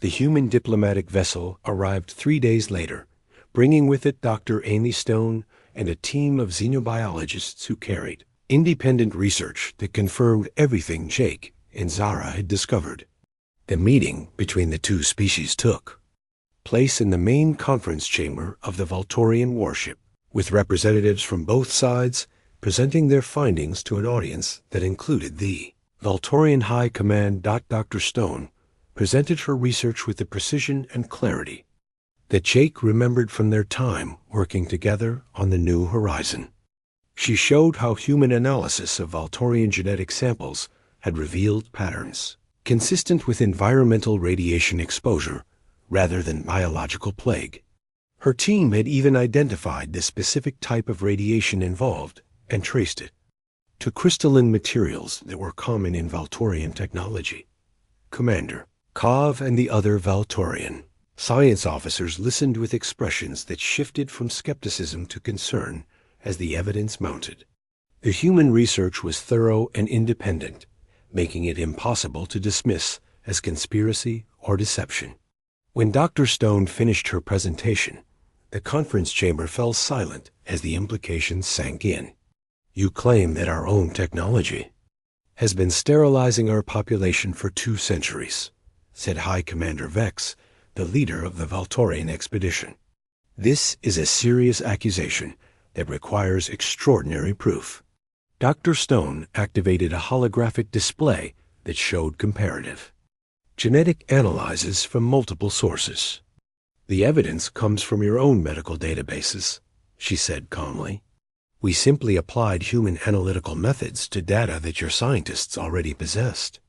The human diplomatic vessel arrived 3 days later, bringing with it Dr. Amy Stone and a team of xenobiologists who carried independent research that confirmed everything Jake and Zara had discovered. The meeting between the two species took place in the main conference chamber of the Valtorian warship, with representatives from both sides presenting their findings to an audience that included the Valtorian High Command. Dr. Stone presented her research with the precision and clarity that Jake remembered from their time working together on the New Horizon. She showed how human analysis of Valtorian genetic samples had revealed patterns consistent with environmental radiation exposure rather than biological plague. Her team had even identified the specific type of radiation involved and traced it to crystalline materials that were common in Valtorian technology. Commander Kov and the other Valtorian science officers listened with expressions that shifted from skepticism to concern as the evidence mounted. The human research was thorough and independent, making it impossible to dismiss as conspiracy or deception. When Dr. Stone finished her presentation, the conference chamber fell silent as the implications sank in. "You claim that our own technology has been sterilizing our population for 2 centuries, said High Commander Vex, the leader of the Valtorian expedition. "This is a serious accusation that requires extraordinary proof." Dr. Stone activated a holographic display that showed comparative genetic analyses from multiple sources. "The evidence comes from your own medical databases," she said calmly. "We simply applied human analytical methods to data that your scientists already possessed."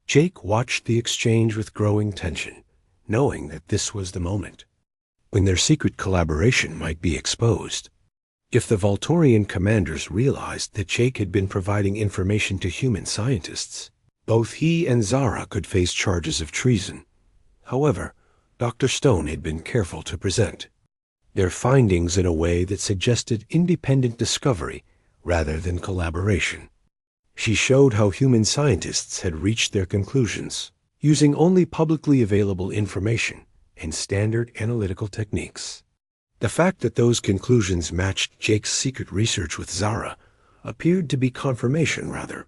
Jake watched the exchange with growing tension, knowing that this was the moment when their secret collaboration might be exposed. If the Valtorian commanders realized that Jake had been providing information to human scientists, both he and Zara could face charges of treason. However, Dr. Stone had been careful to present their findings in a way that suggested independent discovery rather than collaboration. She showed how human scientists had reached their conclusions using only publicly available information and standard analytical techniques. The fact that those conclusions matched Jake's secret research with Zara appeared to be confirmation rather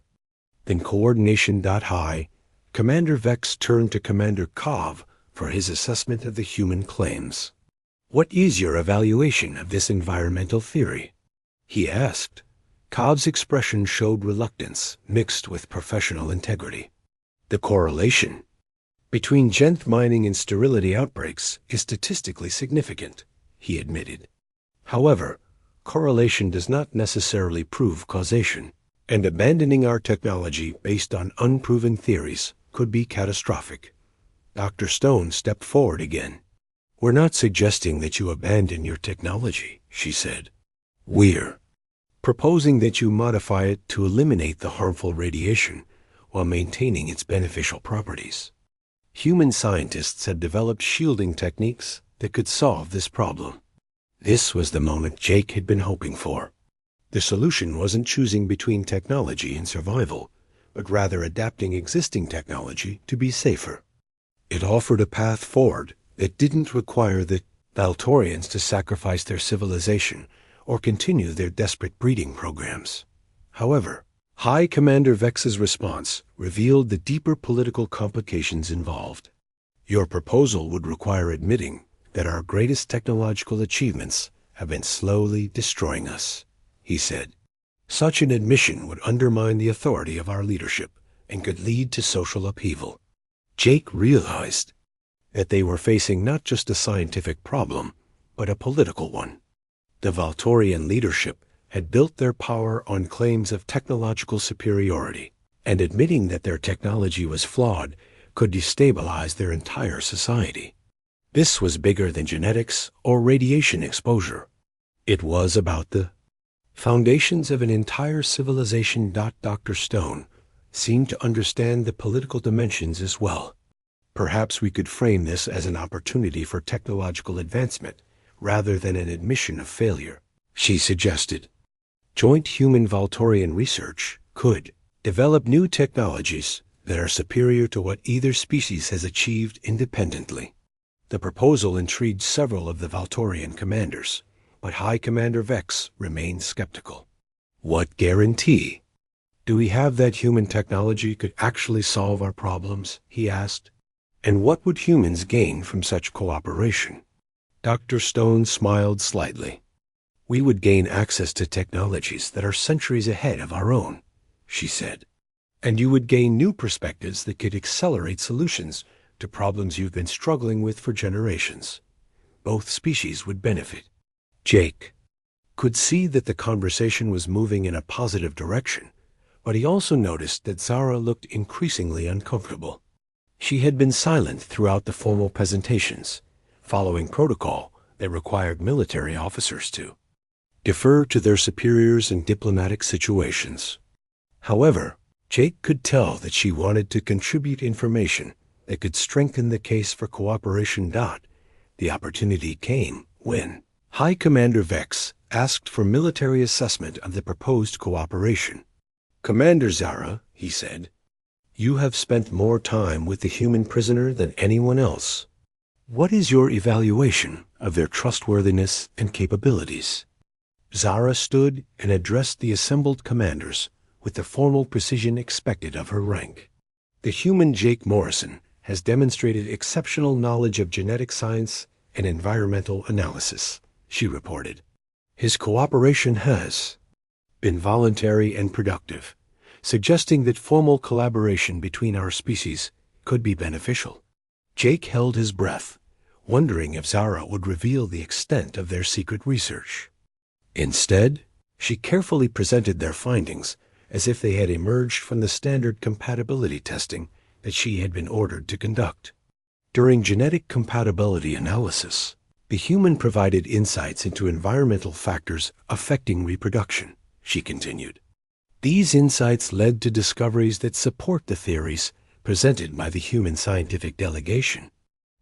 than coordination. High Commander Vex turned to Commander Kov for his assessment of the human claims. "What is your evaluation of this environmental theory?" he asked. Kov's expression showed reluctance mixed with professional integrity. "The correlation between genth mining and sterility outbreaks is statistically significant," he admitted. "However, correlation does not necessarily prove causation, and abandoning our technology based on unproven theories could be catastrophic." Dr. Stone stepped forward again. "We're not suggesting that you abandon your technology," she said. "We're proposing that you modify it to eliminate the harmful radiation while maintaining its beneficial properties. Human scientists had developed shielding techniques that could solve this problem." This was the moment Jake had been hoping for. The solution wasn't choosing between technology and survival, but rather adapting existing technology to be safer. It offered a path forward that didn't require the Valtorians to sacrifice their civilization or continue their desperate breeding programs. However, High Commander Vex's response revealed the deeper political complications involved. "Your proposal would require admitting that our greatest technological achievements have been slowly destroying us," he said. "Such an admission would undermine the authority of our leadership and could lead to social upheaval." Jake realized that they were facing not just a scientific problem, but a political one. The Valtorian leadership had built their power on claims of technological superiority, and admitting that their technology was flawed could destabilize their entire society. This was bigger than genetics or radiation exposure. It was about the foundations of an entire civilization. Dr. Stone seemed to understand the political dimensions as well. "Perhaps we could frame this as an opportunity for technological advancement rather than an admission of failure," she suggested. "Joint human Valtorian research could develop new technologies that are superior to what either species has achieved independently. The proposal intrigued several of the Valtorian commanders, but High Commander Vex remained skeptical. What guarantee? Do we have that human technology could actually solve our problems? He asked. And what would humans gain from such cooperation? Dr. Stone smiled slightly. We would gain access to technologies that are centuries ahead of our own, she said. And you would gain new perspectives that could accelerate solutions to problems you've been struggling with for generations. Both species would benefit. Jake could see that the conversation was moving in a positive direction, but he also noticed that Zara looked increasingly uncomfortable. She had been silent throughout the formal presentations, following protocol that required military officers to defer to their superiors in diplomatic situations. However, Jake could tell that she wanted to contribute information that could strengthen the case for cooperation. The opportunity came when High Commander Vex asked for military assessment of the proposed cooperation. Commander Zara, he said, you have spent more time with the human prisoner than anyone else. What is your evaluation of their trustworthiness and capabilities? Zara stood and addressed the assembled commanders with the formal precision expected of her rank. The human Jake Morrison has demonstrated exceptional knowledge of genetic science and environmental analysis, she reported. His cooperation has been voluntary and productive, suggesting that formal collaboration between our species could be beneficial. Jake held his breath, wondering if Zara would reveal the extent of their secret research. Instead, she carefully presented their findings as if they had emerged from the standard compatibility testing that she had been ordered to conduct. During genetic compatibility analysis, the human provided insights into environmental factors affecting reproduction, she continued. These insights led to discoveries that support the theories presented by the human scientific delegation.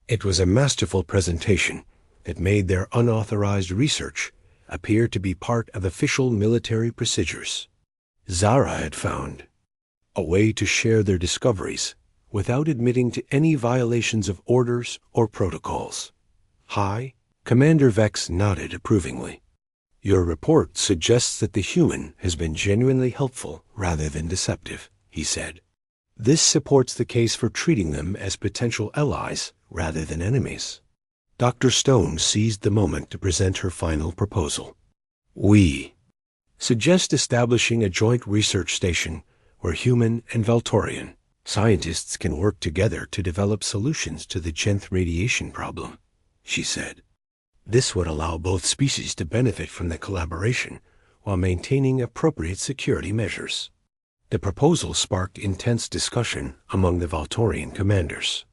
It was a masterful presentation that made their unauthorized research appear to be part of official military procedures. Zara had found a way to share their discoveries without admitting to any violations of orders or protocols. High Commander Vex nodded approvingly. Your report suggests that the human has been genuinely helpful rather than deceptive, he said. This supports the case for treating them as potential allies rather than enemies. Dr. Stone seized the moment to present her final proposal. We suggest establishing a joint research station where human and Valtorian scientists can work together to develop solutions to the Genth radiation problem, she said. This would allow both species to benefit from the collaboration while maintaining appropriate security measures. The proposal sparked intense discussion among the Valtorian commanders.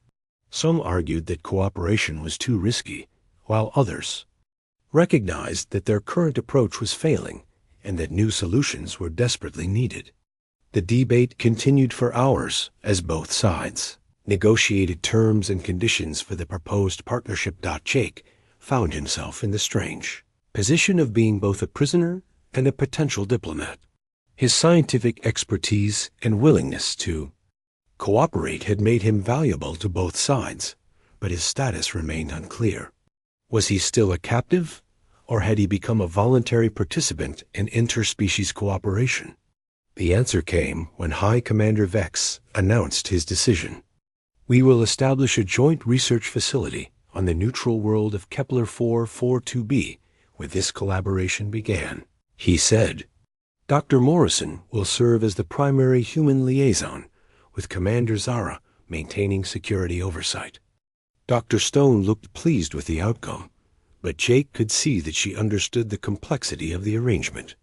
Some argued that cooperation was too risky, while others recognized that their current approach was failing and that new solutions were desperately needed. The debate continued for hours as both sides negotiated terms and conditions for the proposed partnership. Jake found himself in the strange position of being both a prisoner and a potential diplomat. His scientific expertise and willingness to cooperate had made him valuable to both sides, but his status remained unclear. Was he still a captive, or had he become a voluntary participant in interspecies cooperation? The answer came when High Commander Vex announced his decision. We will establish a joint research facility on the neutral world of Kepler 442b, where this collaboration began, he said. Dr. Morrison will serve as the primary human liaison, with Commander Zara maintaining security oversight. Dr. Stone looked pleased with the outcome, but Jake could see that she understood the complexity of the arrangement.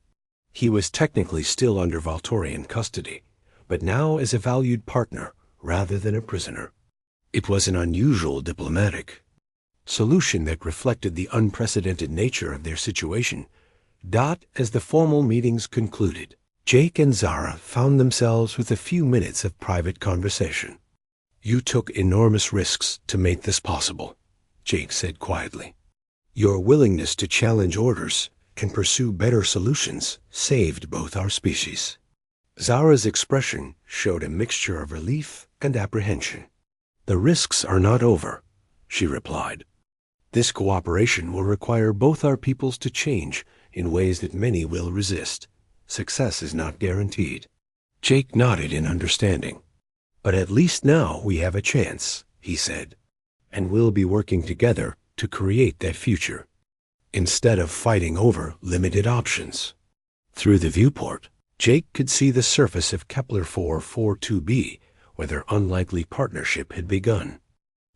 He was technically still under Valtorian custody, but now as a valued partner rather than a prisoner. It was an unusual diplomatic solution that reflected the unprecedented nature of their situation. As the formal meetings concluded, Jake and Zara found themselves with a few minutes of private conversation. You took enormous risks to make this possible, Jake said quietly. Your willingness to challenge orders and pursue better solutions saved both our species. Zara's expression showed a mixture of relief and apprehension. "The risks are not over," she replied. "This cooperation will require both our peoples to change in ways that many will resist. Success is not guaranteed." Jake nodded in understanding. "But at least now we have a chance," he said, "and we'll be working together to create that future, instead of fighting over limited options." Through the viewport, Jake could see the surface of Kepler 442b, where their unlikely partnership had begun.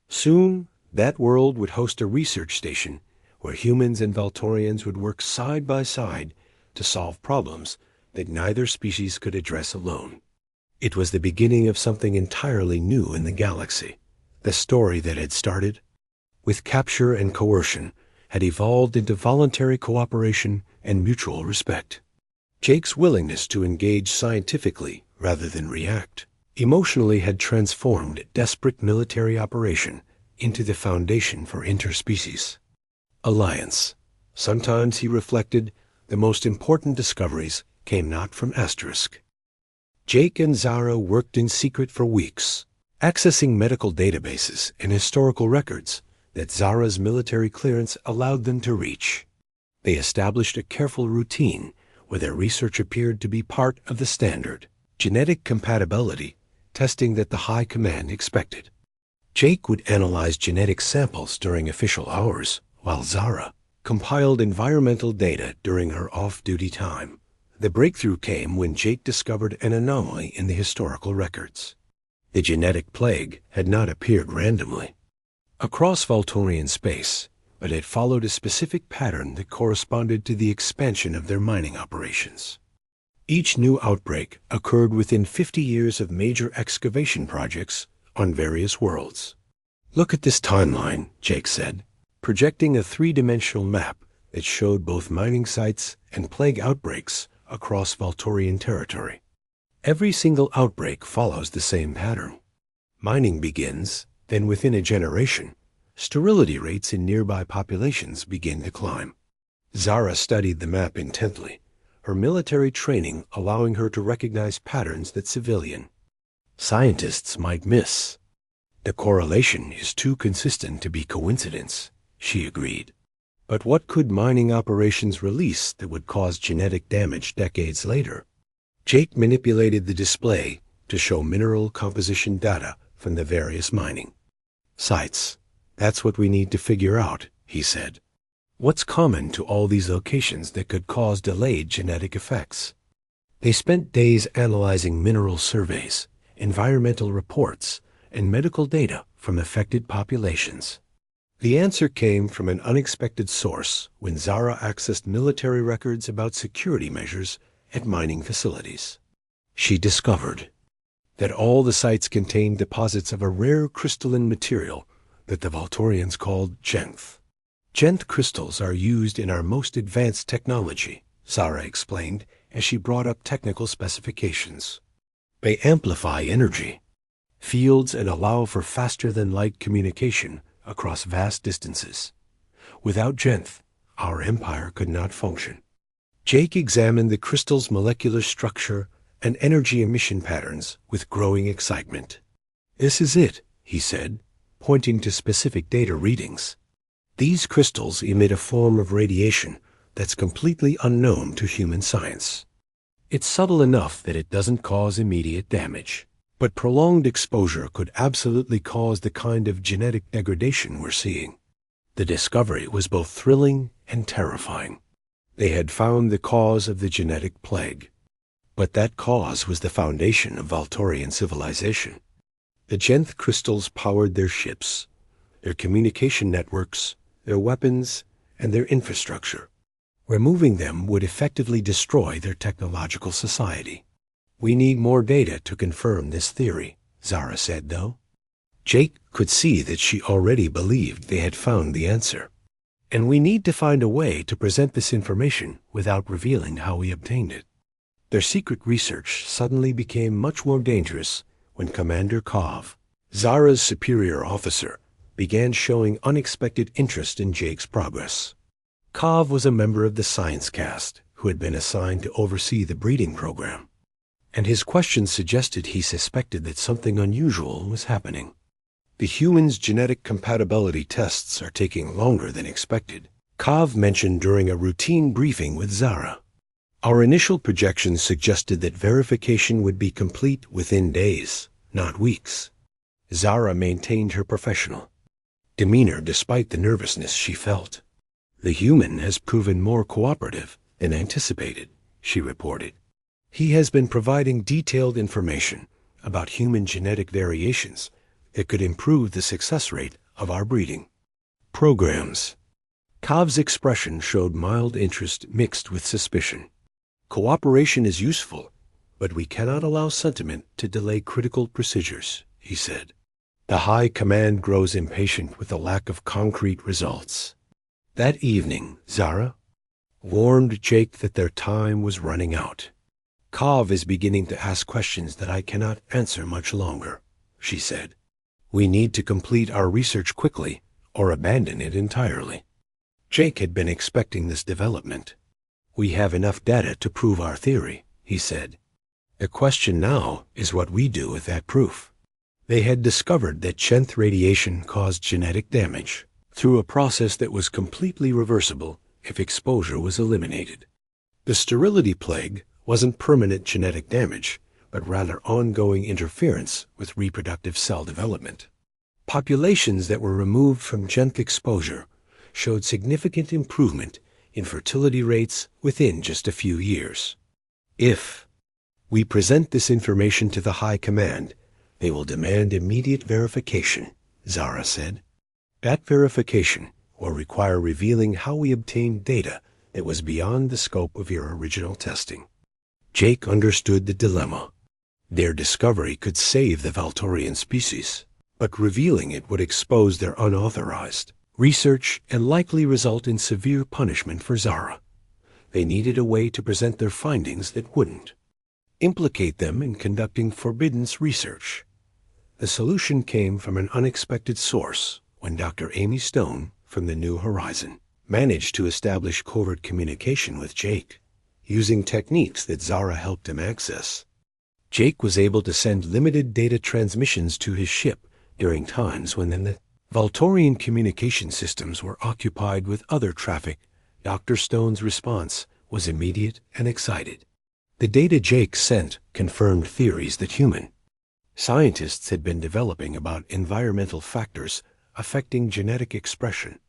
Soon, that world would host a research station where humans and Valtorians would work side by side to solve problems that neither species could address alone. It was the beginning of something entirely new in the galaxy. The story that had started with capture and coercion had evolved into voluntary cooperation and mutual respect. Jake's willingness to engage scientifically rather than react emotionally had transformed desperate military operation into the foundation for interspecies alliance. Sometimes, he reflected, the most important discoveries came not from Asterisk. Jake and Zara worked in secret for weeks, accessing medical databases and historical records that Zara's military clearance allowed them to reach. They established a careful routine where their research appeared to be part of the standard genetic compatibility testing that the High Command expected. Jake would analyze genetic samples during official hours, while Zara compiled environmental data during her off-duty time. The breakthrough came when Jake discovered an anomaly in the historical records. The genetic plague had not appeared randomly across Valtorian space, but it followed a specific pattern that corresponded to the expansion of their mining operations. Each new outbreak occurred within 50 years of major excavation projects on various worlds. "Look at this timeline," Jake said, projecting a three-dimensional map that showed both mining sites and plague outbreaks across Valtorian territory. Every single outbreak follows the same pattern. Mining begins, then within a generation, sterility rates in nearby populations begin to climb. Zara studied the map intently, her military training allowing her to recognize patterns that civilian scientists might miss. "The correlation is too consistent to be coincidence," she agreed. But what could mining operations release that would cause genetic damage decades later? Jake manipulated the display to show mineral composition data from the various mining sites. "That's what we need to figure out," he said. "What's common to all these locations that could cause delayed genetic effects?" They spent days analyzing mineral surveys, environmental reports, and medical data from affected populations. The answer came from an unexpected source when Zara accessed military records about security measures at mining facilities. She discovered that all the sites contained deposits of a rare crystalline material that the Valtorians called Genth. Genth crystals are used in our most advanced technology, Zara explained as she brought up technical specifications. They amplify energy fields and allow for faster-than-light communication across vast distances. Without Genth, our empire could not function. Jake examined the crystal's molecular structure and energy emission patterns with growing excitement. "This is it," he said, pointing to specific data readings. "These crystals emit a form of radiation that's completely unknown to human science. It's subtle enough that it doesn't cause immediate damage, but prolonged exposure could absolutely cause the kind of genetic degradation we're seeing." The discovery was both thrilling and terrifying. They had found the cause of the genetic plague, but that cause was the foundation of Valtorian civilization. The Genth crystals powered their ships, their communication networks, their weapons, and their infrastructure. Removing them would effectively destroy their technological society. "We need more data to confirm this theory," Zara said, though. Jake could see that she already believed they had found the answer. "And we need to find a way to present this information without revealing how we obtained it." Their secret research suddenly became much more dangerous when Commander Kov, Zara's superior officer, began showing unexpected interest in Jake's progress. Kov was a member of the science cast who had been assigned to oversee the breeding program. and his questions suggested he suspected that something unusual was happening. The humans' genetic compatibility tests are taking longer than expected, Kav mentioned during a routine briefing with Zara. Our initial projections suggested that verification would be complete within days, not weeks. Zara maintained her professional demeanor despite the nervousness she felt. The human has proven more cooperative than anticipated, she reported. He has been providing detailed information about human genetic variations that could improve the success rate of our breeding programs. Kav's expression showed mild interest mixed with suspicion. Cooperation is useful, but we cannot allow sentiment to delay critical procedures, he said. The High Command grows impatient with the lack of concrete results. That evening, Zara warned Jake that their time was running out. Kav is beginning to ask questions that I cannot answer much longer, she said. We need to complete our research quickly or abandon it entirely. Jake had been expecting this development. We have enough data to prove our theory, he said. The question now is what we do with that proof. They had discovered that Chenth radiation caused genetic damage through a process that was completely reversible if exposure was eliminated. The sterility plague wasn't permanent genetic damage, but rather ongoing interference with reproductive cell development. Populations that were removed from Chenth exposure showed significant improvement in fertility rates within just a few years. If we present this information to the High Command, they will demand immediate verification, Zara said. That verification will require revealing how we obtained data that was beyond the scope of your original testing. Jake understood the dilemma. Their discovery could save the Valtorian species, but revealing it would expose their unauthorized research and likely result in severe punishment for Zara. They needed a way to present their findings that wouldn't implicate them in conducting forbidden research. The solution came from an unexpected source when Dr. Amy Stone, from the New Horizon, managed to establish covert communication with Jake, using techniques that Zara helped him access. Jake was able to send limited data transmissions to his ship during times when the Valtorian communication systems were occupied with other traffic. Dr. Stone's response was immediate and excited. The data Jake sent confirmed theories that human scientists had been developing about environmental factors affecting genetic expression.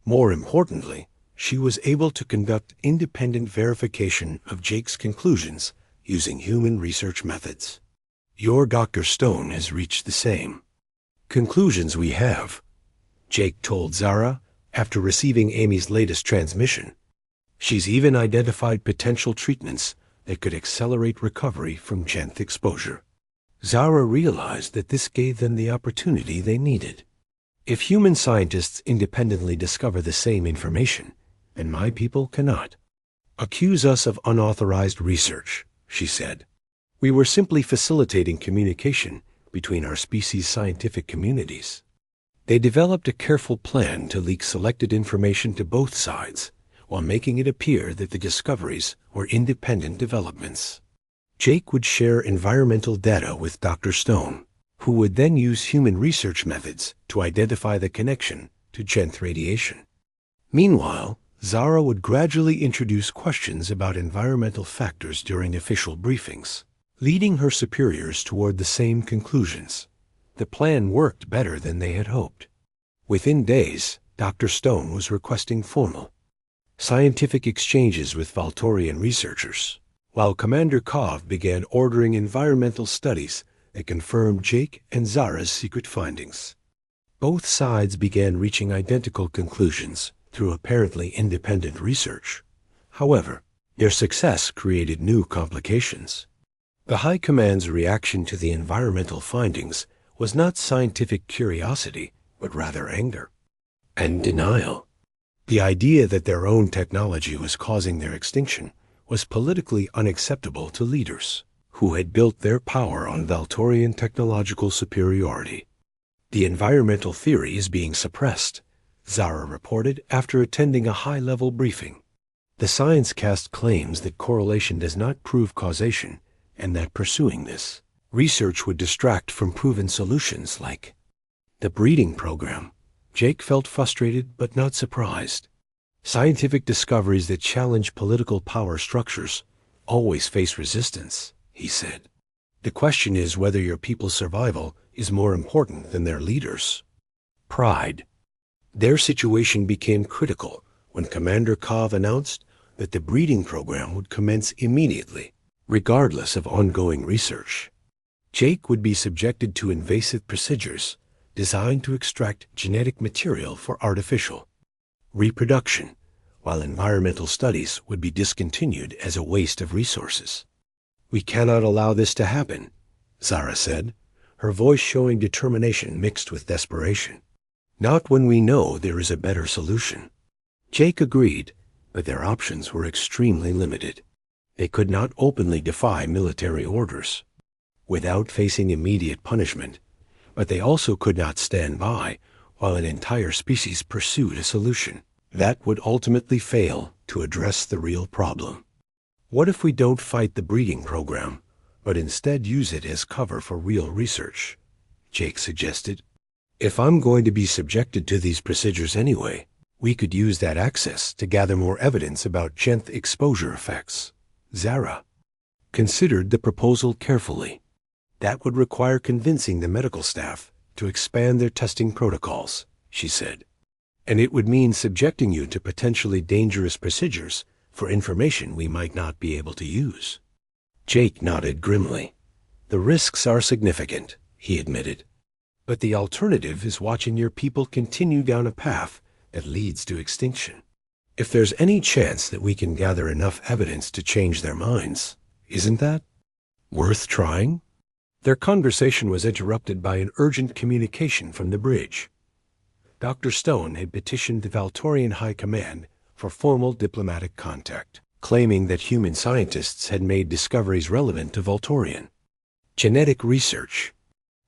More importantly, she was able to conduct independent verification of Jake's conclusions using human research methods. Your Dr. Stone has reached the same conclusions we have, Jake told Zara after receiving Amy's latest transmission. She's even identified potential treatments that could accelerate recovery from Chenth exposure. Zara realized that this gave them the opportunity they needed. If human scientists independently discover the same information, and my people cannot accuse us of unauthorized research, she said. We were simply facilitating communication between our species' scientific communities. They developed a careful plan to leak selected information to both sides, while making it appear that the discoveries were independent developments. Jake would share environmental data with Dr. Stone, who would then use human research methods to identify the connection to Chenth radiation. Meanwhile, Zara would gradually introduce questions about environmental factors during official briefings, leading her superiors toward the same conclusions. The plan worked better than they had hoped. Within days, Dr. Stone was requesting formal scientific exchanges with Valtorian researchers, while Commander Kov began ordering environmental studies that confirmed Jake and Zara's secret findings. Both sides began reaching identical conclusions through apparently independent research. However, their success created new complications. The High Command's reaction to the environmental findings was not scientific curiosity, but rather anger and denial. The idea that their own technology was causing their extinction was politically unacceptable to leaders who had built their power on Valtorian technological superiority. The environmental theory is being suppressed, Zara reported after attending a high-level briefing. The science cast claims that correlation does not prove causation, and that pursuing this research would distract from proven solutions like the breeding program. Jake felt frustrated but not surprised. Scientific discoveries that challenge political power structures always face resistance, he said. The question is whether your people's survival is more important than their leaders' pride. Their situation became critical when Commander Kov announced that the breeding program would commence immediately, regardless of ongoing research. Jake would be subjected to invasive procedures designed to extract genetic material for artificial reproduction, while environmental studies would be discontinued as a waste of resources. "We cannot allow this to happen," Zara said, her voice showing determination mixed with desperation. "Not when we know there is a better solution." Jake agreed, but their options were extremely limited. They could not openly defy military orders without facing immediate punishment, but they also could not stand by while an entire species pursued a solution that would ultimately fail to address the real problem. "What if we don't fight the breeding program, but instead use it as cover for real research?" Jake suggested. "If I'm going to be subjected to these procedures anyway, we could use that access to gather more evidence about genth exposure effects." Zara considered the proposal carefully. "That would require convincing the medical staff to expand their testing protocols," she said. "And it would mean subjecting you to potentially dangerous procedures for information we might not be able to use." Jake nodded grimly. "The risks are significant," he admitted. "But the alternative is watching your people continue down a path that leads to extinction. If there's any chance that we can gather enough evidence to change their minds, isn't that worth trying?" Their conversation was interrupted by an urgent communication from the bridge. Dr. Stone had petitioned the Valtorian High Command for formal diplomatic contact, claiming that human scientists had made discoveries relevant to Valtorian genetic research.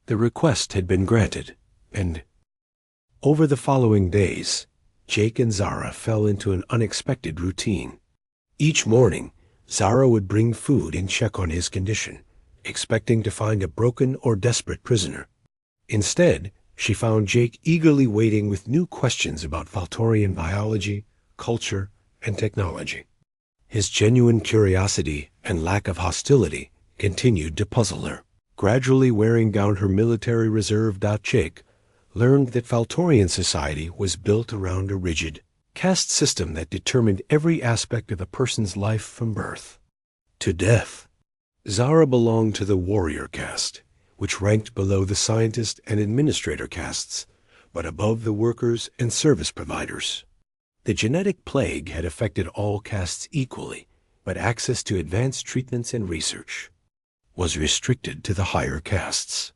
The request had been granted, and over the following days, Jake and Zara fell into an unexpected routine. Each morning, Zara would bring food and check on his condition, expecting to find a broken or desperate prisoner. Instead, she found Jake eagerly waiting with new questions about Valtorian biology, culture, and technology. His genuine curiosity and lack of hostility continued to puzzle her. Gradually wearing down her military reserve, Jake learned that Valtorian society was built around a rigid caste system that determined every aspect of a person's life from birth to death. Zara belonged to the warrior caste, which ranked below the scientist and administrator castes, but above the workers and service providers. The genetic plague had affected all castes equally, but access to advanced treatments and research was restricted to the higher castes.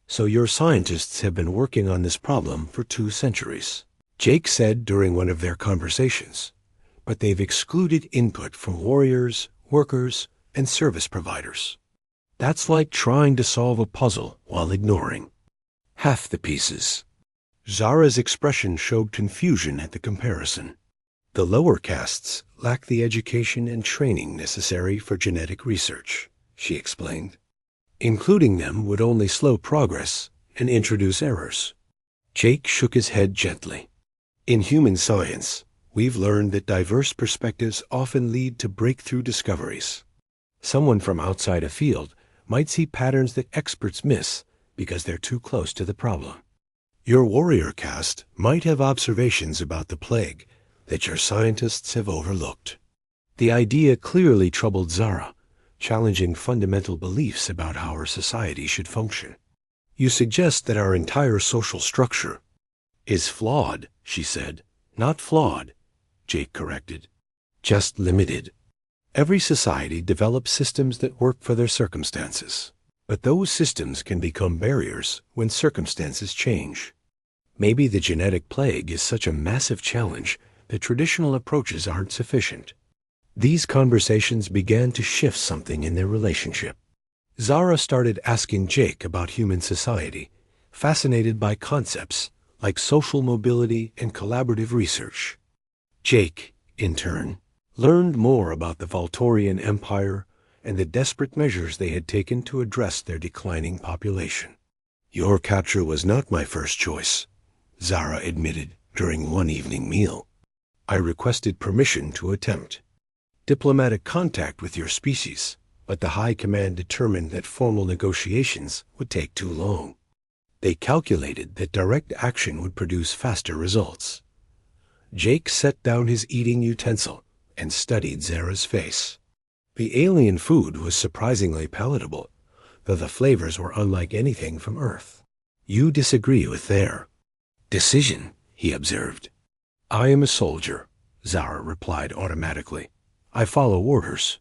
"So your scientists have been working on this problem for 2 centuries, Jake said during one of their conversations, "but they've excluded input from warriors, workers, and service providers. That's like trying to solve a puzzle while ignoring half the pieces." Zara's expression showed confusion at the comparison. "The lower castes lack the education and training necessary for genetic research," she explained. "Including them would only slow progress and introduce errors." Jake shook his head gently. "In human science, we've learned that diverse perspectives often lead to breakthrough discoveries. Someone from outside a field might see patterns that experts miss because they're too close to the problem. Your warrior caste might have observations about the plague that your scientists have overlooked." The idea clearly troubled Zara, challenging fundamental beliefs about how our society should function. "You suggest that our entire social structure is flawed," she said. "Not flawed," Jake corrected. "Just limited. Every society develops systems that work for their circumstances, but those systems can become barriers when circumstances change. Maybe the genetic plague is such a massive challenge that traditional approaches aren't sufficient." These conversations began to shift something in their relationship. Zara started asking Jake about human society, fascinated by concepts like social mobility and collaborative research. Jake, in turn, learned more about the Valtorian Empire and the desperate measures they had taken to address their declining population. "Your capture was not my first choice," Zara admitted during one evening meal. "I requested permission to attempt diplomatic contact with your species, but the High Command determined that formal negotiations would take too long. They calculated that direct action would produce faster results." Jake set down his eating utensil and studied Zara's face. The alien food was surprisingly palatable, though the flavors were unlike anything from Earth. "You disagree with their decision," he observed. "I am a soldier," Zara replied automatically. "I follow orders."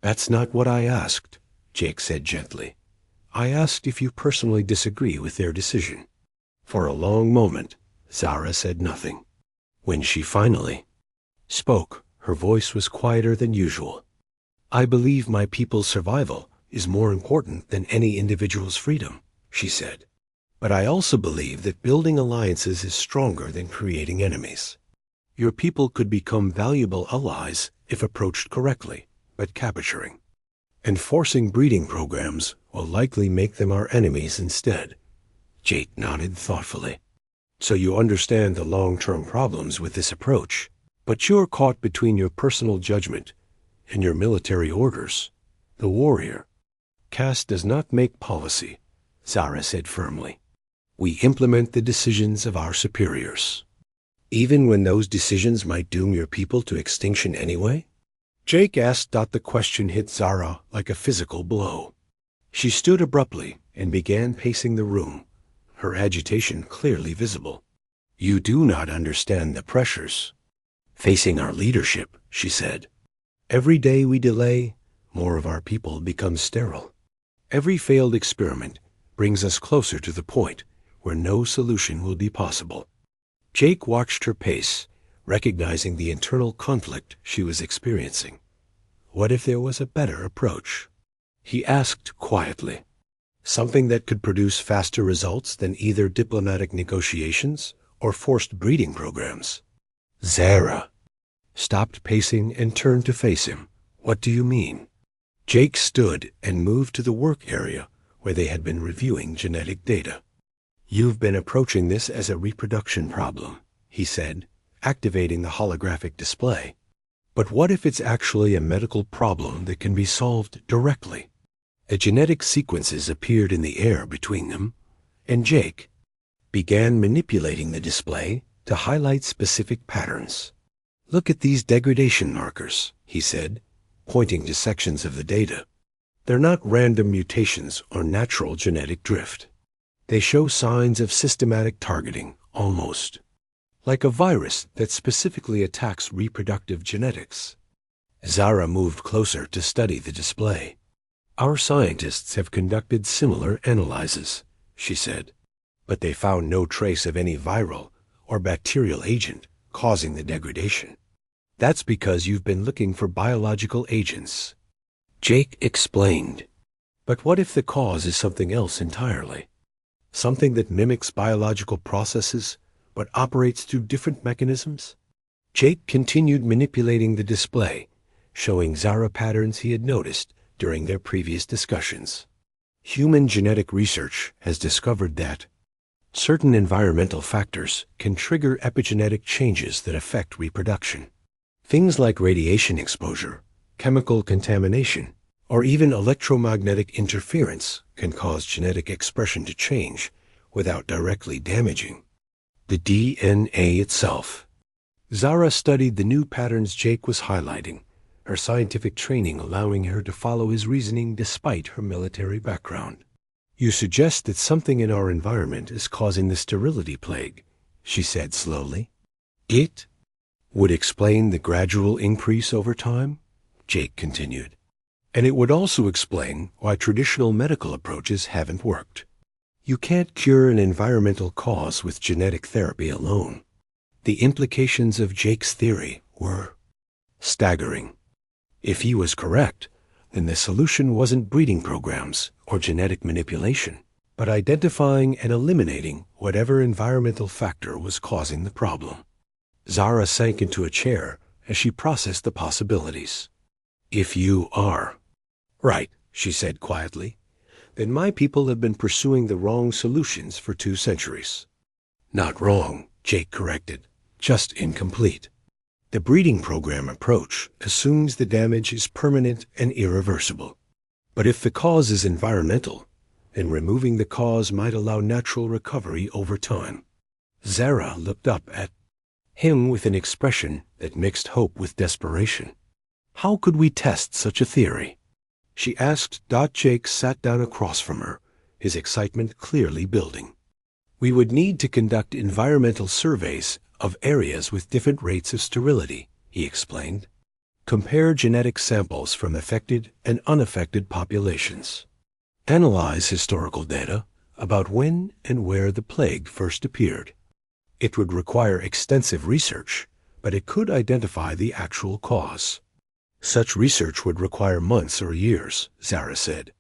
"That's not what I asked," Jake said gently. "I asked if you personally disagree with their decision." For a long moment, Zara said nothing. When she finally spoke, her voice was quieter than usual. "I believe my people's survival is more important than any individual's freedom," she said. "But I also believe that building alliances is stronger than creating enemies. Your people could become valuable allies if approached correctly, but capturing and forcing breeding programs will likely make them our enemies instead." Jake nodded thoughtfully. "So you understand the long-term problems with this approach, but you're caught between your personal judgment and your military orders. The warrior caste does not make policy," Zara said firmly. "We implement the decisions of our superiors, even when those decisions might doom your people to extinction anyway?" Jake asked. The question hit Zara like a physical blow. She stood abruptly and began pacing the room, her agitation clearly visible. "You do not understand the pressures facing our leadership," she said. "Every day we delay, more of our people become sterile. Every failed experiment brings us closer to the point where no solution will be possible." Jake watched her pace, recognizing the internal conflict she was experiencing. What if there was a better approach? He asked quietly. Something that could produce faster results than either diplomatic negotiations or forced breeding programs. Zara stopped pacing and turned to face him. "What do you mean?" Jake stood and moved to the work area where they had been reviewing genetic data. "You've been approaching this as a reproduction problem," he said, activating the holographic display. "But what if it's actually a medical problem that can be solved directly?" A genetic sequences appeared in the air between them, and Jake began manipulating the display to highlight specific patterns. "Look at these degradation markers," he said, pointing to sections of the data. "They're not random mutations or natural genetic drift. They show signs of systematic targeting, almost like a virus that specifically attacks reproductive genetics." Zara moved closer to study the display. "Our scientists have conducted similar analyses," she said, "but they found no trace of any viral or bacterial agent causing the degradation. That's because you've been looking for biological agents," Jake explained. "But what if the cause is something else entirely? Something that mimics biological processes but operates through different mechanisms?" Jake continued manipulating the display, showing Zara patterns he had noticed during their previous discussions. Human genetic research has discovered that certain environmental factors can trigger epigenetic changes that affect reproduction. Things like radiation exposure, chemical contamination, or even electromagnetic interference can cause genetic expression to change without directly damaging the DNA itself. Zara studied the new patterns Jake was highlighting, her scientific training allowing her to follow his reasoning despite her military background. "You suggest that something in our environment is causing the sterility plague," she said slowly. "It would explain the gradual increase over time," Jake continued. "And it would also explain why traditional medical approaches haven't worked. You can't cure an environmental cause with genetic therapy alone." The implications of Jake's theory were staggering. If he was correct, then the solution wasn't breeding programs or genetic manipulation, but identifying and eliminating whatever environmental factor was causing the problem. Zara sank into a chair as she processed the possibilities. "If you are Right, she said quietly. Then my people have been pursuing the wrong solutions for 2 centuries. Not wrong, Jake corrected, just incomplete. The breeding program approach assumes the damage is permanent and irreversible. But if the cause is environmental, then removing the cause might allow natural recovery over time. Zara looked up at him with an expression that mixed hope with desperation. How could we test such a theory? She asked. Jake sat down across from her, his excitement clearly building. We would need to conduct environmental surveys of areas with different rates of sterility, he explained. Compare genetic samples from affected and unaffected populations. Analyze historical data about when and where the plague first appeared. It would require extensive research, but it could identify the actual cause. Such research would require months or years, Zara said.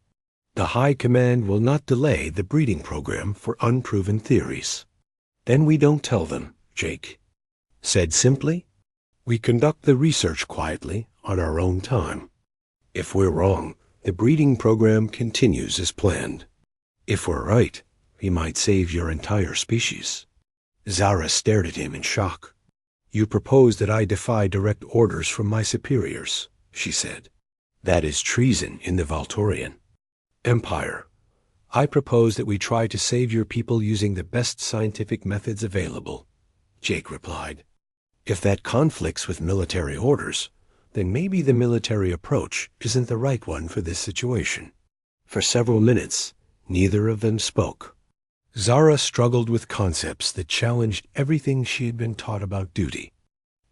The High Command will not delay the breeding program for unproven theories. Then we don't tell them, Jake said simply. We conduct the research quietly on our own time. If we're wrong, the breeding program continues as planned. If we're right, we might save your entire species. Zara stared at him in shock. You propose that I defy direct orders from my superiors, she said. That is treason in the Valtorian Empire. I propose that we try to save your people using the best scientific methods available, Jake replied. If that conflicts with military orders, then maybe the military approach isn't the right one for this situation. For several minutes, neither of them spoke. Zara struggled with concepts that challenged everything she had been taught about duty,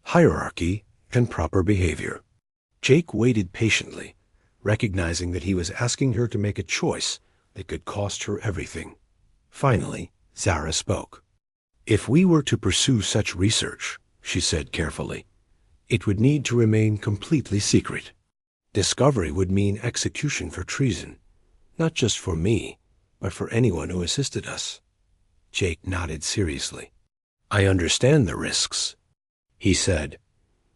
hierarchy, and proper behavior. Jake waited patiently, recognizing that he was asking her to make a choice that could cost her everything. Finally, Zara spoke. If we were to pursue such research, she said carefully, it would need to remain completely secret. Discovery would mean execution for treason, not just for me, but for anyone who assisted us. Jake nodded seriously. I understand the risks, he said,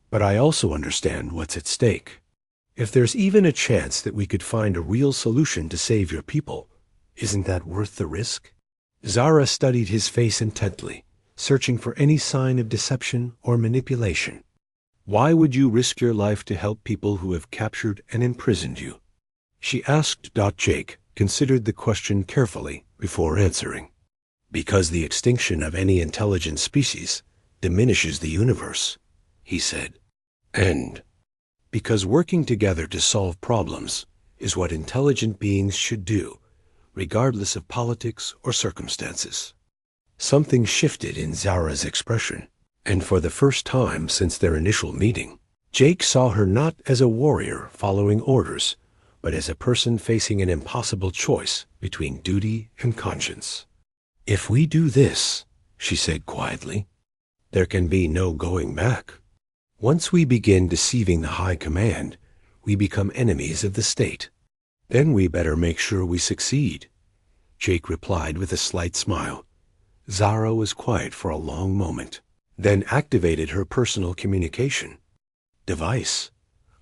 but I also understand what's at stake. If there's even a chance that we could find a real solution to save your people, isn't that worth the risk? Zara studied his face intently, searching for any sign of deception or manipulation. Why would you risk your life to help people who have captured and imprisoned you? She asked. Jake considered the question carefully before answering. Because the extinction of any intelligent species diminishes the universe, he said. And because working together to solve problems is what intelligent beings should do, regardless of politics or circumstances. Something shifted in Zara's expression, and for the first time since their initial meeting, Jake saw her not as a warrior following orders, but as a person facing an impossible choice between duty and conscience. If we do this, she said quietly, there can be no going back. Once we begin deceiving the High Command, we become enemies of the state. Then we better make sure we succeed, Jake replied with a slight smile. Zara was quiet for a long moment, then activated her personal communication device.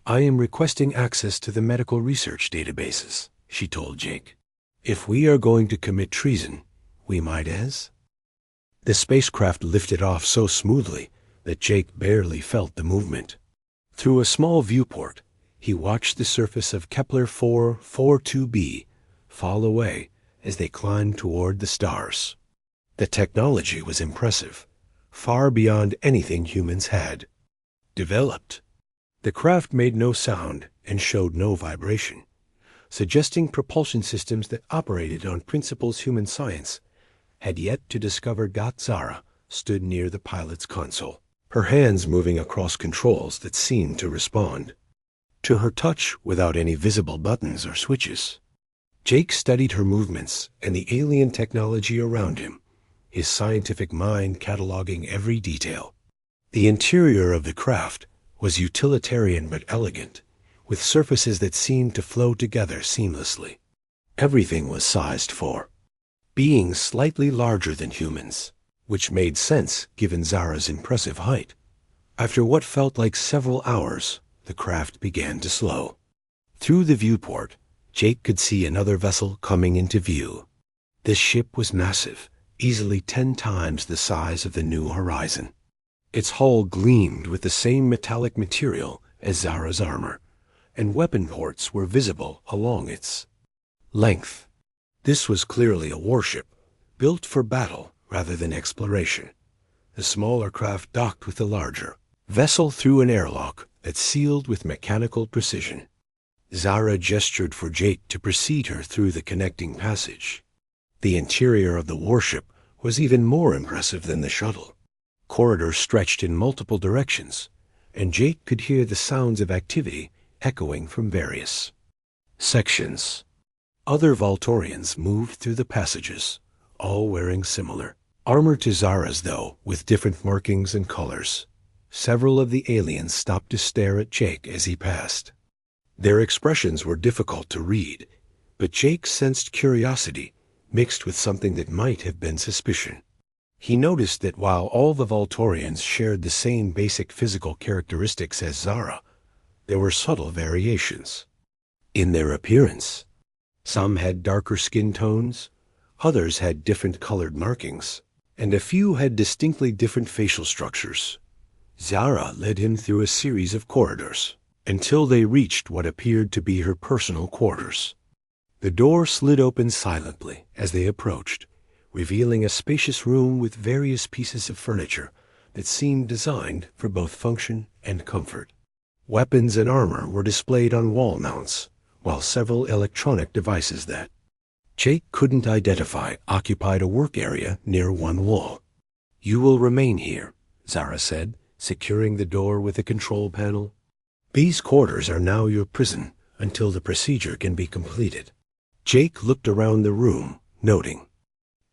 I am requesting access to the medical research databases, she told Jake. If we are going to commit treason, we might as. The spacecraft lifted off so smoothly that Jake barely felt the movement. Through a small viewport, he watched the surface of Kepler 442b fall away as they climbed toward the stars. The technology was impressive, far beyond anything humans had developed. The craft made no sound and showed no vibration, suggesting propulsion systems that operated on principles human science had yet to discover. Zara stood near the pilot's console, her hands moving across controls that seemed to respond to her touch without any visible buttons or switches. Jake studied her movements and the alien technology around him, his scientific mind cataloging every detail. The interior of the craft was utilitarian but elegant, with surfaces that seemed to flow together seamlessly. Everything was sized for beings slightly larger than humans, which made sense given Zara's impressive height. After what felt like several hours, the craft began to slow. Through the viewport, Jake could see another vessel coming into view. This ship was massive, easily 10 times the size of the New Horizon. Its hull gleamed with the same metallic material as Zara's armor, and weapon ports were visible along its length. This was clearly a warship, built for battle rather than exploration. The smaller craft docked with the larger vessel through an airlock that sealed with mechanical precision. Zara gestured for Jake to precede her through the connecting passage. The interior of the warship was even more impressive than the shuttle. Corridors stretched in multiple directions, and Jake could hear the sounds of activity echoing from various sections. Other Voltorians moved through the passages, all wearing similar armor to Zara's, though with different markings and colors. Several of the aliens stopped to stare at Jake as he passed. Their expressions were difficult to read, but Jake sensed curiosity mixed with something that might have been suspicion. He noticed that while all the Voltorians shared the same basic physical characteristics as Zara, there were subtle variations in their appearance. Some had darker skin tones, others had different colored markings, and a few had distinctly different facial structures. Zara led him through a series of corridors until they reached what appeared to be her personal quarters. The door slid open silently as they approached, revealing a spacious room with various pieces of furniture that seemed designed for both function and comfort. Weapons and armor were displayed on wall mounts, while several electronic devices that Jake couldn't identify occupied a work area near one wall. "You will remain here," Zara said, securing the door with a control panel. "These quarters are now your prison until the procedure can be completed." Jake looked around the room, noting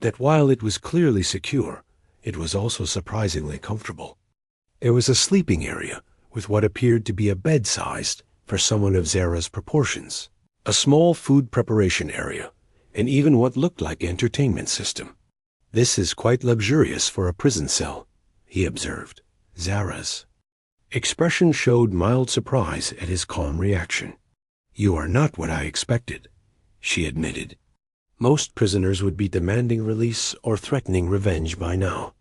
that while it was clearly secure, it was also surprisingly comfortable. There was a sleeping area with what appeared to be a bed sized for someone of Zara's proportions, a small food preparation area, and even what looked like entertainment system. "This is quite luxurious for a prison cell," he observed. Zara's expression showed mild surprise at his calm reaction. "You are not what I expected," she admitted. "Most prisoners would be demanding release or threatening revenge by now."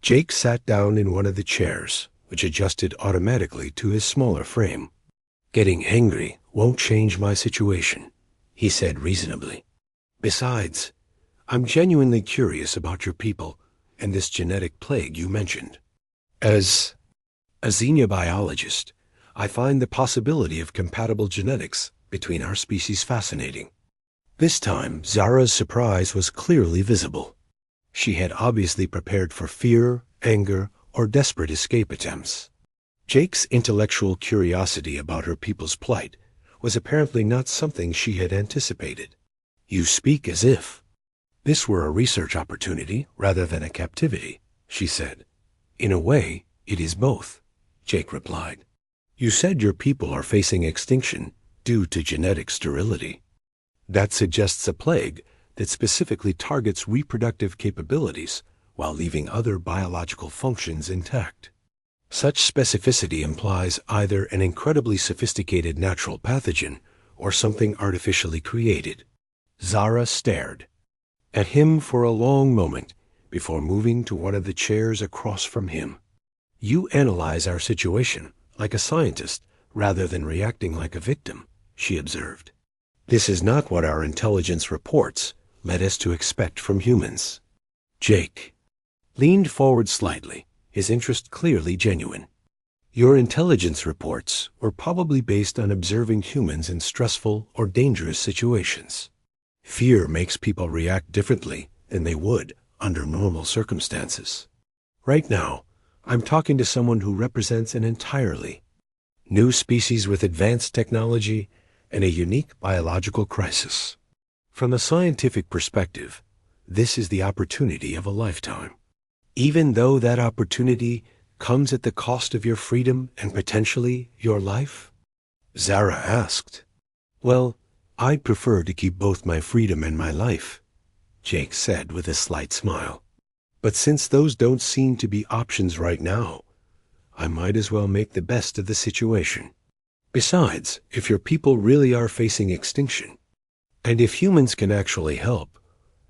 Jake sat down in one of the chairs, which adjusted automatically to his smaller frame. "Getting angry won't change my situation," he said reasonably. "Besides, I'm genuinely curious about your people and this genetic plague you mentioned. As a xenobiologist, I find the possibility of compatible genetics between our species fascinating." This time, Zara's surprise was clearly visible. She had obviously prepared for fear, anger, or desperate escape attempts. Jake's intellectual curiosity about her people's plight was apparently not something she had anticipated. "You speak as if this were a research opportunity rather than a captivity," she said. "In a way, it is both," Jake replied. "You said your people are facing extinction due to genetic sterility. That suggests a plague that specifically targets reproductive capabilities while leaving other biological functions intact. Such specificity implies either an incredibly sophisticated natural pathogen or something artificially created." Zara stared at him for a long moment before moving to one of the chairs across from him. "You analyze our situation like a scientist rather than reacting like a victim," she observed. "This is not what our intelligence reports led us to expect from humans." Jake leaned forward slightly, his interest clearly genuine. "Your intelligence reports were probably based on observing humans in stressful or dangerous situations. Fear makes people react differently than they would under normal circumstances. Right now, I'm talking to someone who represents an entirely new species with advanced technology and a unique biological crisis. From a scientific perspective, this is the opportunity of a lifetime. Even though that opportunity comes at the cost of your freedom and potentially your life?" Zara asked. "Well, I'd prefer to keep both my freedom and my life," Jake said with a slight smile. "But since those don't seem to be options right now, I might as well make the best of the situation. Besides, if your people really are facing extinction, And if humans can actually help,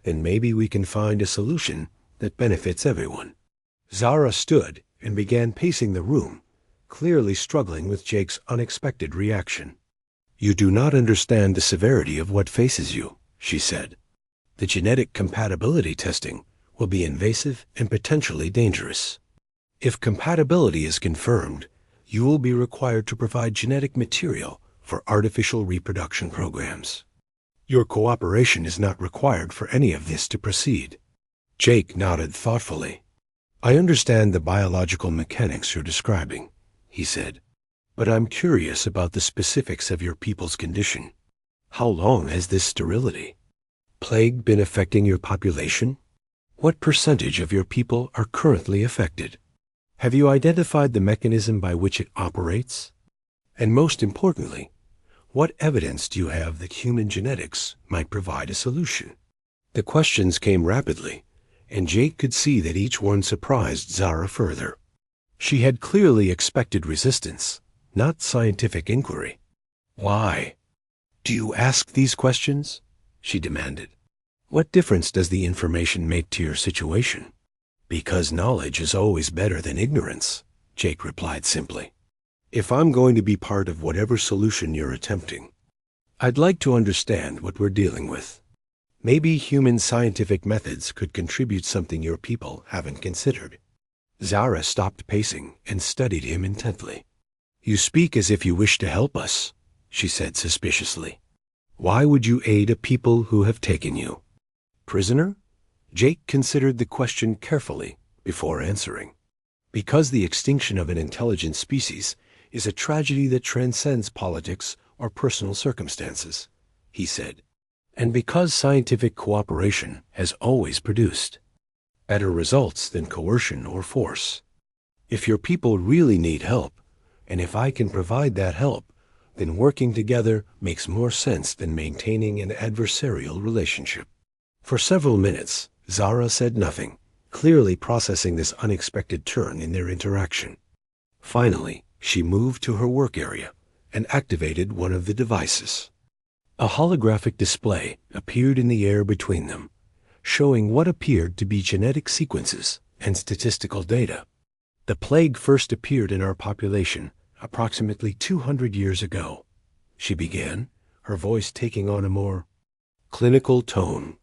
then maybe we can find a solution that benefits everyone. Zara stood and began pacing the room, clearly struggling with Jake's unexpected reaction. "You do not understand the severity of what faces you," she said. "The genetic compatibility testing will be invasive and potentially dangerous. If compatibility is confirmed, you will be required to provide genetic material for artificial reproduction programs. Your cooperation is not required for any of this to proceed." Jake nodded thoughtfully. "I understand the biological mechanics you're describing," he said, "but I'm curious about the specifics of your people's condition. How long has this sterility plague been affecting your population? What percentage of your people are currently affected? Have you identified the mechanism by which it operates? And most importantly, what evidence do you have that human genetics might provide a solution?" The questions came rapidly, and Jake could see that each one surprised Zara further. She had clearly expected resistance, not scientific inquiry. "Why do you ask these questions?" she demanded. "What difference does the information make to your situation?" "Because knowledge is always better than ignorance," Jake replied simply. "If I'm going to be part of whatever solution you're attempting, I'd like to understand what we're dealing with. Maybe human scientific methods could contribute something your people haven't considered." Zara stopped pacing and studied him intently. "You speak as if you wish to help us," she said suspiciously. "Why would you aid a people who have taken you prisoner?" Jake considered the question carefully before answering. "Because the extinction of an intelligent species is a tragedy that transcends politics or personal circumstances," he said. "And because scientific cooperation has always produced better results than coercion or force. If your people really need help, and if I can provide that help, then working together makes more sense than maintaining an adversarial relationship." For several minutes, Zara said nothing, clearly processing this unexpected turn in their interaction. Finally, she moved to her work area and activated one of the devices. A holographic display appeared in the air between them, showing what appeared to be genetic sequences and statistical data. "The plague first appeared in our population approximately 200 years ago," she began, her voice taking on a more clinical tone.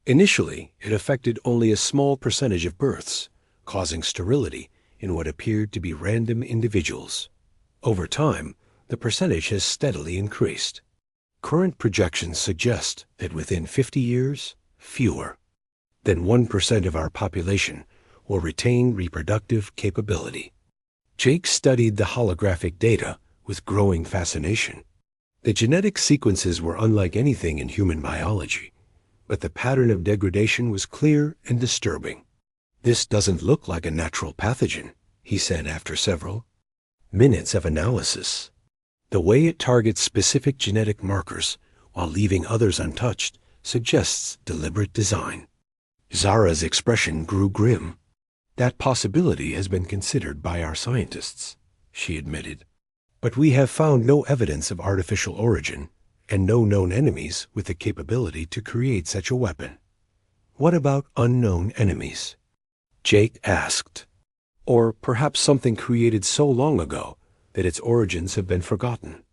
"Initially, it affected only a small percentage of births, causing sterility in what appeared to be random individuals. Over time, the percentage has steadily increased. Current projections suggest that within 50 years, fewer than 1% of our population will retain reproductive capability." Jake studied the holographic data with growing fascination. The genetic sequences were unlike anything in human biology, but the pattern of degradation was clear and disturbing. "This doesn't look like a natural pathogen," he said after several minutes of analysis. "The way it targets specific genetic markers while leaving others untouched suggests deliberate design." Zara's expression grew grim. "That possibility has been considered by our scientists," she admitted. "But we have found no evidence of artificial origin and no known enemies with the capability to create such a weapon." "What about unknown enemies?" Jake asked. "Or perhaps something created so long ago that its origins have been forgotten?"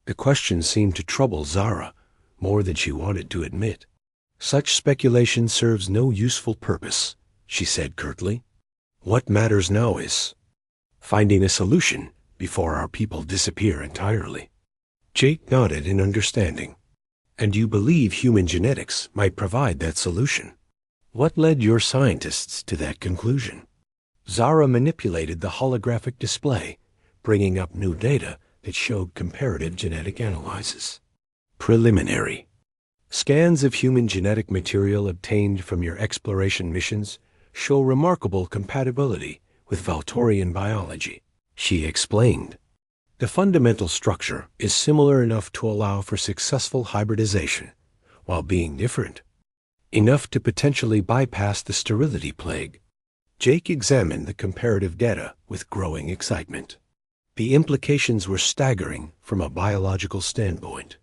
The question seemed to trouble Zara more than she wanted to admit. "Such speculation serves no useful purpose," she said curtly. "What matters now is finding a solution before our people disappear entirely." Jake nodded in understanding. "And you believe human genetics might provide that solution? What led your scientists to that conclusion?" Zara manipulated the holographic display, bringing up new data that showed comparative genetic analyses. Preliminary scans of human genetic material obtained from your exploration missions show remarkable compatibility with Valtorian biology, she explained. "The fundamental structure is similar enough to allow for successful hybridization, while being different enough to potentially bypass the sterility plague." Jake examined the comparative data with growing excitement. The implications were staggering from a biological standpoint.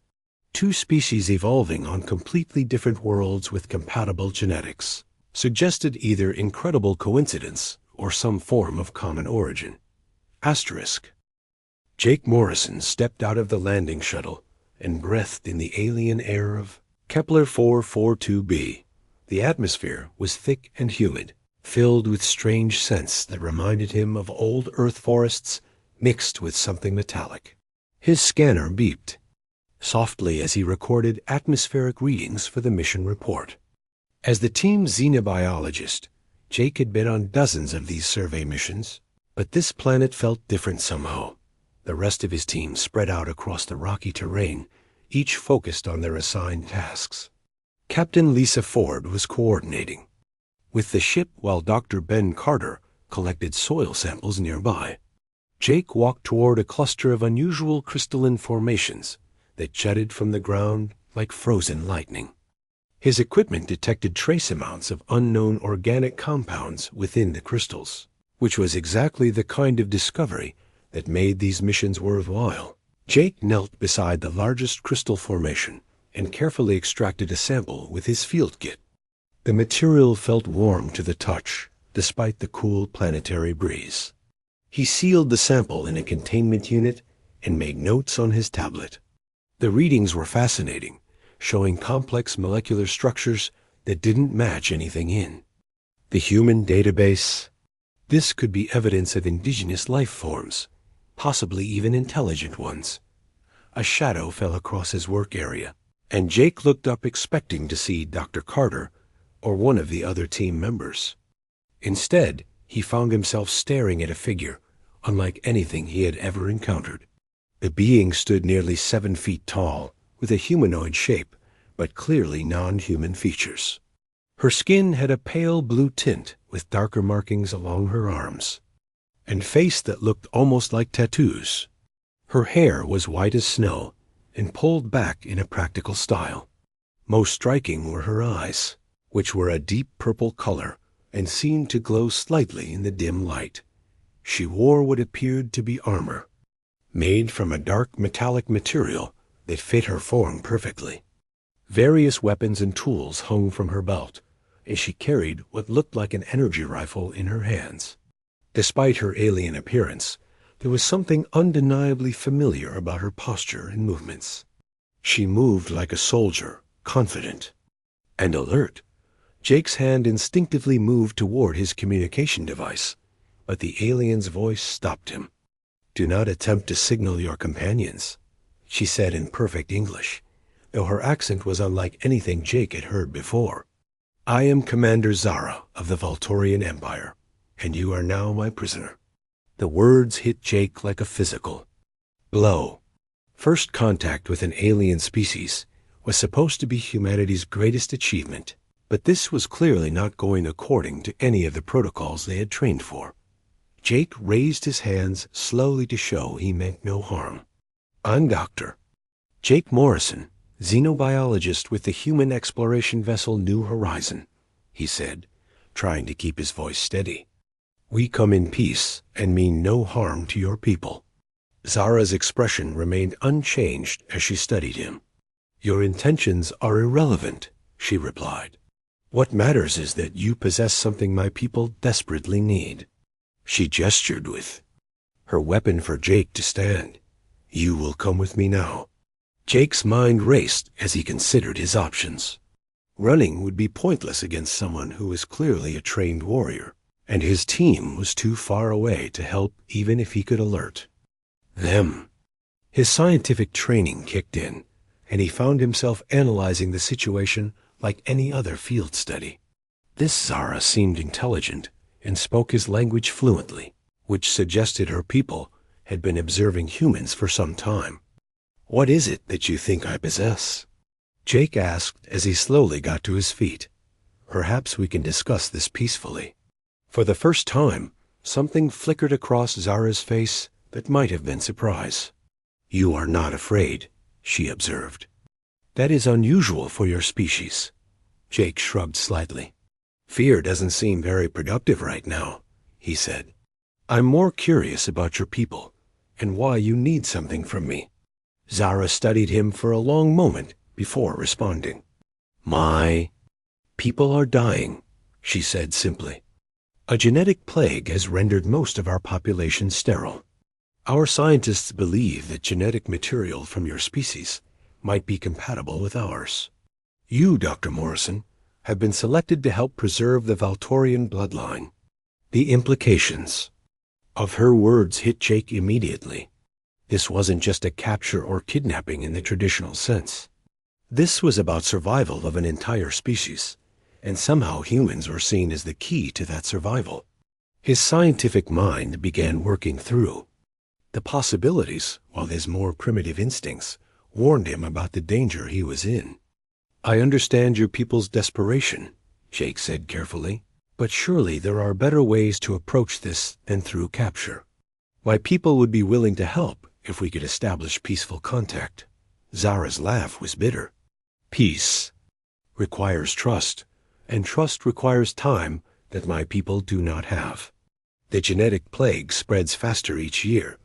two species evolving on completely different worlds with compatible genetics, suggested either incredible coincidence or some form of common origin. Asterisk. Jake Morrison stepped out of the landing shuttle and breathed in the alien air of Kepler 442b. The atmosphere was thick and humid, filled with strange scents that reminded him of old Earth forests mixed with something metallic. His scanner beeped softly as he recorded atmospheric readings for the mission report. As the team's xenobiologist, Jake had been on dozens of these survey missions, but this planet felt different somehow. The rest of his team spread out across the rocky terrain, each focused on their assigned tasks. Captain Lisa Ford was coordinating with the ship while Dr. Ben Carter collected soil samples nearby. Jake walked toward a cluster of unusual crystalline formations that jutted from the ground like frozen lightning. His equipment detected trace amounts of unknown organic compounds within the crystals, which was exactly the kind of discovery that made these missions worthwhile. Jake knelt beside the largest crystal formation and carefully extracted a sample with his field kit. The material felt warm to the touch, despite the cool planetary breeze. He sealed the sample in a containment unit and made notes on his tablet. The readings were fascinating, showing complex molecular structures that didn't match anything in the human database. This could be evidence of indigenous life forms, possibly even intelligent ones. A shadow fell across his work area, and Jake looked up expecting to see Dr. Carter or one of the other team members. Instead, he found himself staring at a figure unlike anything he had ever encountered. The being stood nearly 7 feet tall, with a humanoid shape, but clearly non-human features. Her skin had a pale blue tint with darker markings along her arms, and face that looked almost like tattoos. Her hair was white as snow and pulled back in a practical style. Most striking were her eyes, which were a deep purple color and seemed to glow slightly in the dim light. She wore what appeared to be armor, made from a dark metallic material that fit her form perfectly. Various weapons and tools hung from her belt, and she carried what looked like an energy rifle in her hands. Despite her alien appearance, there was something undeniably familiar about her posture and movements. She moved like a soldier, confident and alert. Jake's hand instinctively moved toward his communication device, but the alien's voice stopped him. "Do not attempt to signal your companions," she said in perfect English, though her accent was unlike anything Jake had heard before. "I am Commander Zara of the Volturian Empire, and you are now my prisoner." The words hit Jake like a physical blow. First contact with an alien species was supposed to be humanity's greatest achievement, but this was clearly not going according to any of the protocols they had trained for. Jake raised his hands slowly to show he meant no harm. "I'm Dr. Jake Morrison, xenobiologist with the human exploration vessel New Horizon," he said, trying to keep his voice steady. "We come in peace and mean no harm to your people." Zara's expression remained unchanged as she studied him. "Your intentions are irrelevant," she replied. "What matters is that you possess something my people desperately need." She gestured with her weapon for Jake to stand. "You will come with me now." Jake's mind raced as he considered his options. Running would be pointless against someone who was clearly a trained warrior, and his team was too far away to help even if he could alert them. His scientific training kicked in, and he found himself analyzing the situation like any other field study. This Zara seemed intelligent and spoke his language fluently, which suggested her people had been observing humans for some time. "What is it that you think I possess?" Jake asked as he slowly got to his feet. "Perhaps we can discuss this peacefully." For the first time, something flickered across Zara's face that might have been surprise. "You are not afraid," she observed. "That is unusual for your species." Jake shrugged slightly. "Fear doesn't seem very productive right now," he said. "I'm more curious about your people and why you need something from me." Zara studied him for a long moment before responding. My people are dying, she said simply. A genetic plague has rendered most of our population sterile. Our scientists believe that genetic material from your species might be compatible with ours. You, Dr. Morrison, have been selected to help preserve the Valtorian bloodline. The implications of her words hit Jake immediately. This wasn't just a capture or kidnapping in the traditional sense. This was about survival of an entire species, and somehow humans were seen as the key to that survival. His scientific mind began working through the possibilities, while his more primitive instincts warned him about the danger he was in. I understand your people's desperation, Jake said carefully, but surely there are better ways to approach this than through capture. My people would be willing to help if we could establish peaceful contact. Zara's laugh was bitter. Peace requires trust, and trust requires time that my people do not have. The genetic plague spreads faster each year,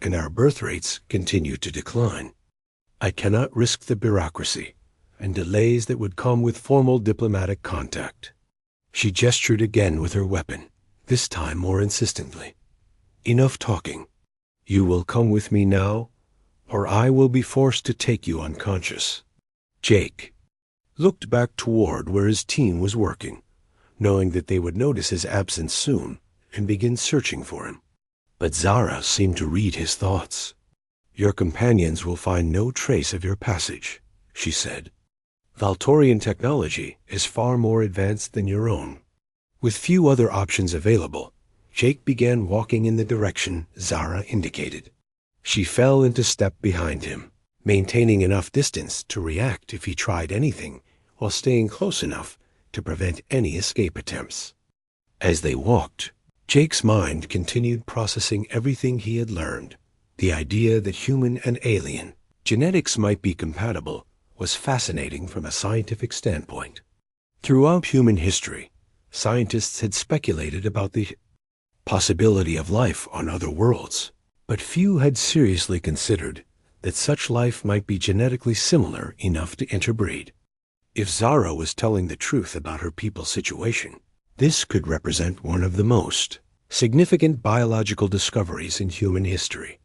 and our birth rates continue to decline. I cannot risk the bureaucracy and delays that would come with formal diplomatic contact. She gestured again with her weapon, this time more insistently. Enough talking. You will come with me now, or I will be forced to take you unconscious. Jake looked back toward where his team was working, knowing that they would notice his absence soon and begin searching for him. But Zara seemed to read his thoughts. Your companions will find no trace of your passage, she said. Valtorian technology is far more advanced than your own. With few other options available, Jake began walking in the direction Zara indicated. She fell into step behind him, maintaining enough distance to react if he tried anything, while staying close enough to prevent any escape attempts. As they walked, Jake's mind continued processing everything he had learned. The idea that human and alien genetics might be compatible was fascinating from a scientific standpoint. Throughout human history, scientists had speculated about the possibility of life on other worlds, but few had seriously considered that such life might be genetically similar enough to interbreed. If Zara was telling the truth about her people's situation, this could represent one of the most significant biological discoveries in human history.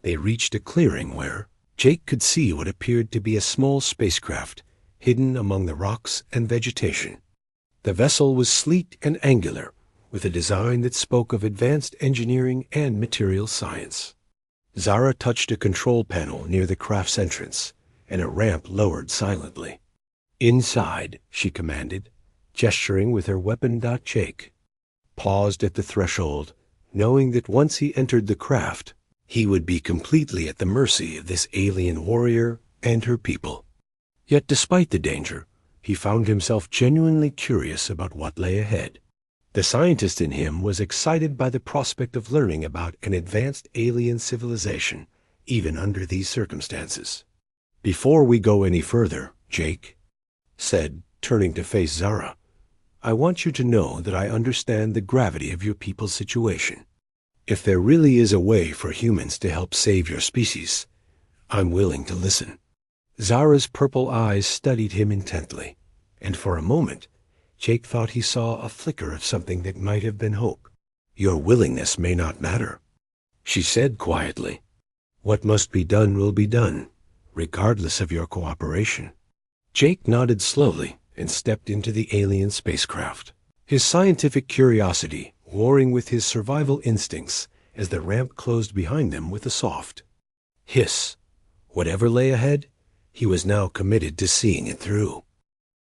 They reached a clearing where Jake could see what appeared to be a small spacecraft hidden among the rocks and vegetation. The vessel was sleek and angular, with a design that spoke of advanced engineering and material science. Zara touched a control panel near the craft's entrance, and a ramp lowered silently. Inside, she commanded, gesturing with her weapon. Jake paused at the threshold, knowing that once he entered the craft, he would be completely at the mercy of this alien warrior and her people. Yet despite the danger, he found himself genuinely curious about what lay ahead. The scientist in him was excited by the prospect of learning about an advanced alien civilization, even under these circumstances. Before we go any further, Jake said, turning to face Zara, I want you to know that I understand the gravity of your people's situation. If there really is a way for humans to help save your species, I'm willing to listen. Zara's purple eyes studied him intently, and for a moment, Jake thought he saw a flicker of something that might have been hope. Your willingness may not matter, she said quietly. What must be done will be done, regardless of your cooperation. Jake nodded slowly and stepped into the alien spacecraft, his scientific curiosity warring with his survival instincts as the ramp closed behind them with a soft hiss. Whatever lay ahead, he was now committed to seeing it through.